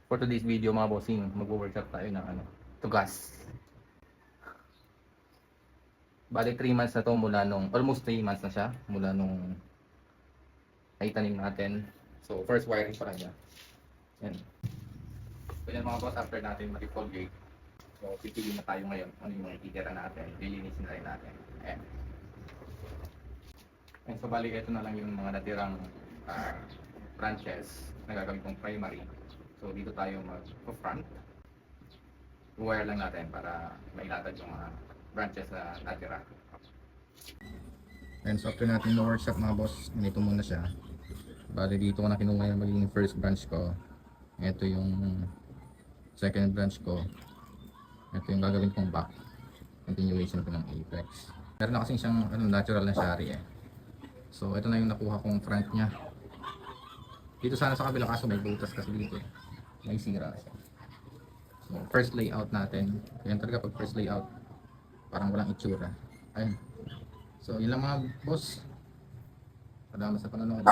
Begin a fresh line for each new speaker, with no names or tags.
For today's video mga bossing, mag-workshop tayo ng tugas. Bali 3 months na to mula nung, almost 3 months na siya mula nung naitanim natin. So first wiring pa lang niya. Yan. So yan mga boss, after natin mag-foliate. So pipili na tayo ngayon ano yung ititira natin, lilinisin na rin natin. Ayan. And so bali ito na lang yung mga natirang branches na gagawin kong primary. So dito tayo mag-front. Wire lang natin para mailatag yung mga branches na natira. And so after natin na workshop mga boss, ganito muna siya. Bali dito ko na kinuha yung magiging first branch ko. Ito yung second branch ko. Ito yung gagawin kong back. Continuation ko ng apex. Meron na kasing siyang natural na shari eh. So ito na yung nakuha kong front niya. Dito sana sa kabila kaso may butas kasi dito. May sira siya. So first layout natin. Yan talaga pag first layout parang walang itsura. Ayun. So yun lang mga boss. Salamat sa panonood.